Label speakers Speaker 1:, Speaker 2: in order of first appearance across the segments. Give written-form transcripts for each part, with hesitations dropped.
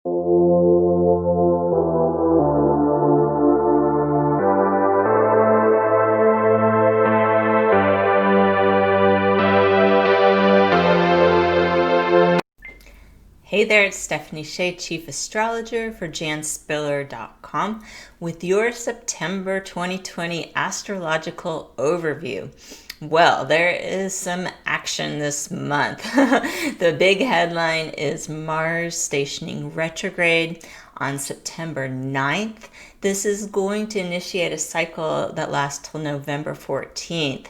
Speaker 1: Hey there, it's Stephanie Shea, Chief Astrologer for janspiller.com with your September 2020 Astrological Overview. Well, there is some action this month. The big headline is Mars stationing retrograde on September 9th. This is going to initiate a cycle that lasts till November 14th.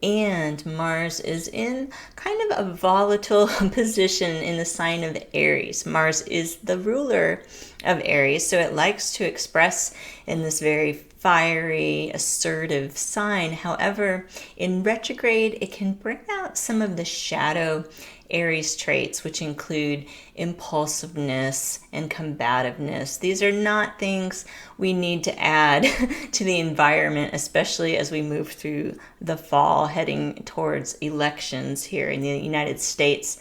Speaker 1: And Mars is in kind of a volatile position in the sign of Aries. Mars is the ruler of Aries, so it likes to express in this very fiery, assertive sign. However, in retrograde, it can bring out some of the shadow Aries traits, which include impulsiveness and combativeness. These are not things we need to add to the environment, especially as we move through the fall, heading towards elections here in the United States.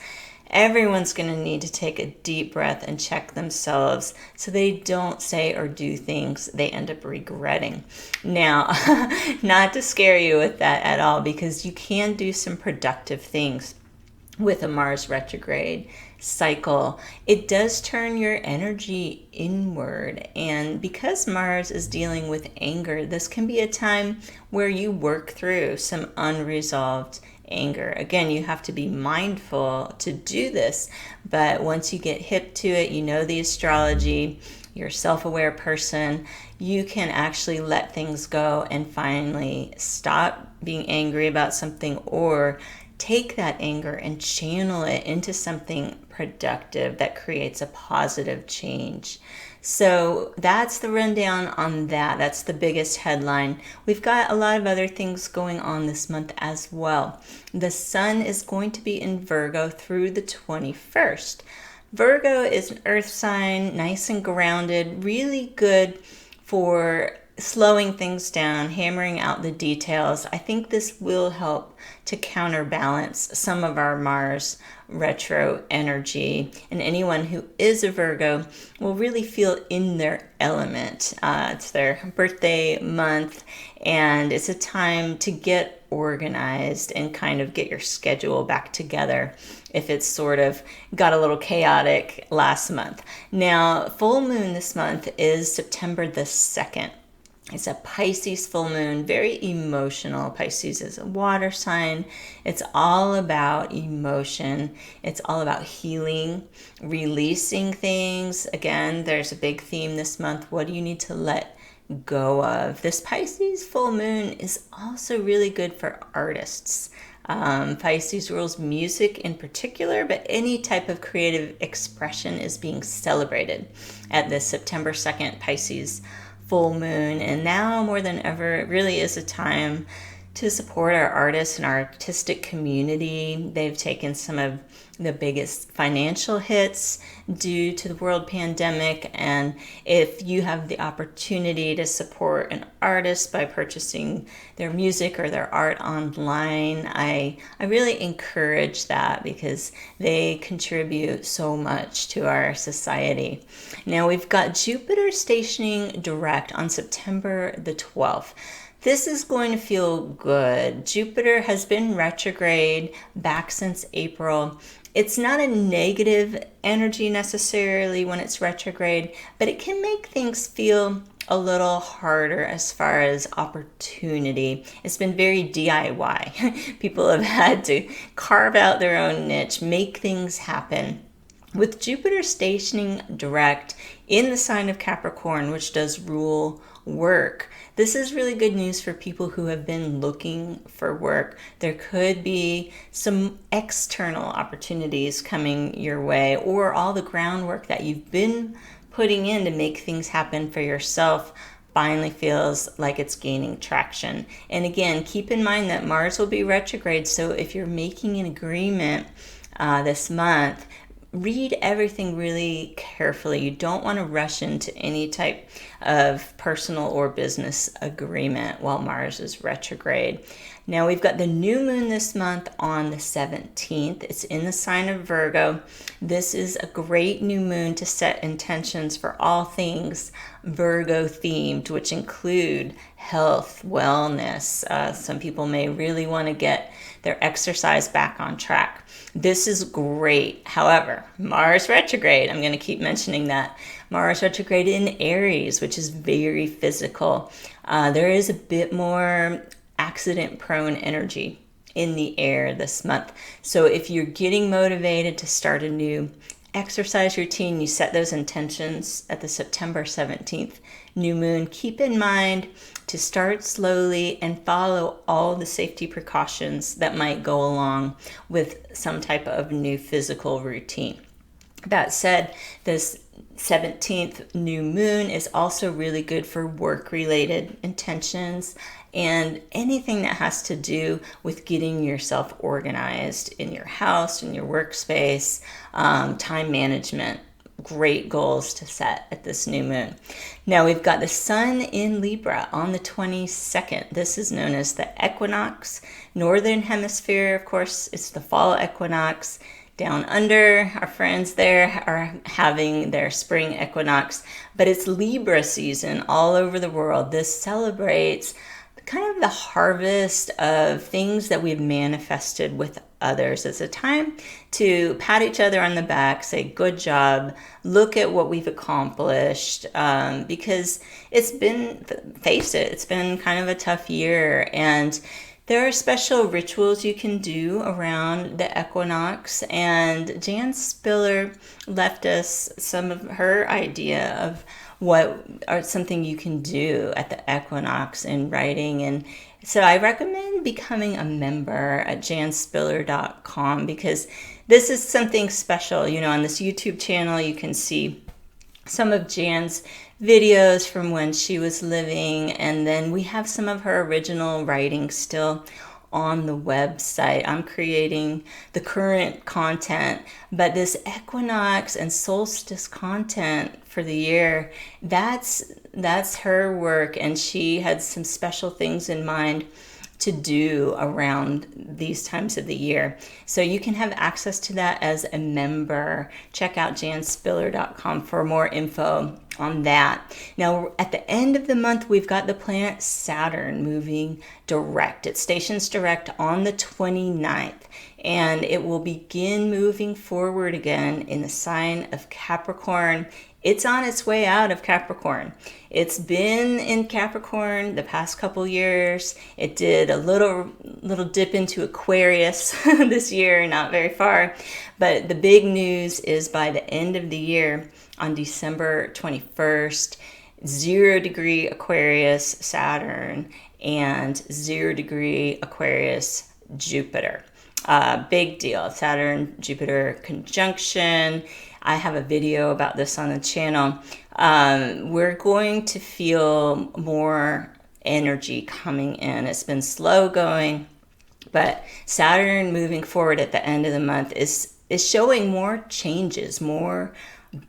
Speaker 1: Everyone's going to need to take a deep breath and check themselves so they don't say or do things they end up regretting. Now, not to scare you with that at all, because you can do some productive things with a Mars retrograde cycle. It does turn your energy inward, and because Mars is dealing with anger, this can be a time where you work through some unresolved anger. Again, you have to be mindful to do this, but once you get hip to it, you know the astrology, you're a self-aware person, you can actually let things go and finally stop being angry about something, or take that anger and channel it into something productive that creates a positive change. So that's the rundown on that. That's the biggest headline. We've got a lot of other things going on this month as well. The sun is going to be in Virgo through the 21st. Virgo is an earth sign, nice and grounded, really good for slowing things down, hammering out the details. I think this will help to counterbalance some of our Mars retro energy, and anyone who is a Virgo will really feel in their element. It's their birthday month, and it's a time to get organized and kind of get your schedule back together if it's sort of got a little chaotic last month. Now, full moon this month is September the 2nd. It's a Pisces full moon, very emotional. Pisces is a water sign. It's all about emotion. It's all about healing, releasing things. Again, there's a big theme this month. What do you need to let go of? This Pisces full moon is also really good for artists. Pisces rules music in particular, but any type of creative expression is being celebrated at this September 2nd Pisces full moon. And now more than ever, it really is a time to support our artists and our artistic community. They've taken some of the biggest financial hits due to the world pandemic, and if you have the opportunity to support an artist by purchasing their music or their art online, I really encourage that, because they contribute so much to our society. Now we've got Jupiter stationing direct on September the 12th. This is going to feel good. Jupiter has been retrograde back since April. It's not a negative energy necessarily when it's retrograde, but it can make things feel a little harder as far as opportunity. It's been very DIY. People have had to carve out their own niche, make things happen. With Jupiter stationing direct in the sign of Capricorn, which does rule work, this is really good news for people who have been looking for work. There could be some external opportunities coming your way, or all the groundwork that you've been putting in to make things happen for yourself finally feels like it's gaining traction. And again, keep in mind that Mars will be retrograde, so if you're making an agreement this month, read everything really carefully. You don't want to rush into any type of personal or business agreement while Mars is retrograde. Now we've got the new moon this month on the 17th. It's in the sign of Virgo. This is a great new moon to set intentions for all things Virgo themed, which include health, wellness. Some people may really want to get their exercise back on track. This is great. However, Mars retrograde, I'm going to keep mentioning that. Mars retrograde in Aries, which is very physical. There is a bit more accident-prone energy in the air this month. So if you're getting motivated to start a new exercise routine, you set those intentions at the September 17th new moon. Keep in mind to start slowly and follow all the safety precautions that might go along with some type of new physical routine. That said, this 17th new moon is also really good for work-related intentions and anything that has to do with getting yourself organized in your house, in your workspace, time management. Great goals to set at this new moon. Now we've got the sun in Libra on the 22nd. This is known as the equinox. Northern hemisphere, of course, it's the fall equinox. Down under, our friends there are having their spring equinox, but it's Libra season all over the world. This celebrates kind of the harvest of things that we've manifested with others. It's a time to pat each other on the back, say, good job, look at what we've accomplished, because it's been, face it, it's been kind of a tough year, and there are special rituals you can do around the equinox, and Jan Spiller left us some of her idea of what are something you can do at the equinox in writing. And so I recommend becoming a member at janspiller.com, because this is something special. You know, on this YouTube channel, you can see some of Jan's videos from when she was living, and then we have some of her original writing still on the website. I'm creating the current content, but this equinox and solstice content for the year, that's her work, and she had some special things in mind to do around these times of the year. So you can have access to that as a member. Check out janspiller.com for more info on that. Now, at the end of the month, we've got the planet Saturn moving direct. It stations direct on the 29th, and it will begin moving forward again in the sign of Capricorn. It's on its way out of Capricorn. It's been in Capricorn the past couple years. It did a little dip into Aquarius this year, not very far. But the big news is by the end of the year, on December 21st, 0 degree Aquarius Saturn and 0 degree Aquarius Jupiter. Big deal. Saturn Jupiter conjunction. I have a video about this on the channel. We're going to feel more energy coming in. It's been slow going, but Saturn moving forward at the end of the month is showing more changes, more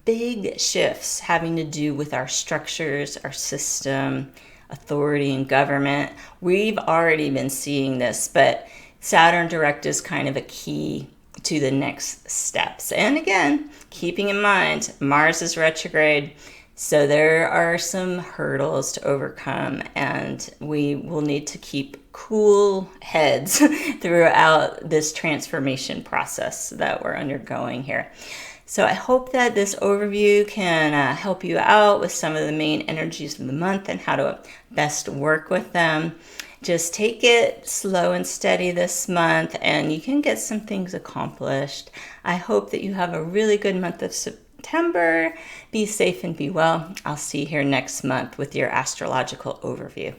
Speaker 1: big shifts having to do with our structures, our system, authority, and government. We've already been seeing this, but Saturn Direct is kind of a key to the next steps. And again, keeping in mind, Mars is retrograde, so there are some hurdles to overcome, and we will need to keep cool heads throughout this transformation process that we're undergoing here. So I hope that this overview can help you out with some of the main energies of the month and how to best work with them. Just take it slow and steady this month, and you can get some things accomplished. I hope that you have a really good month of September. Be safe and be well. I'll see you here next month with your astrological overview.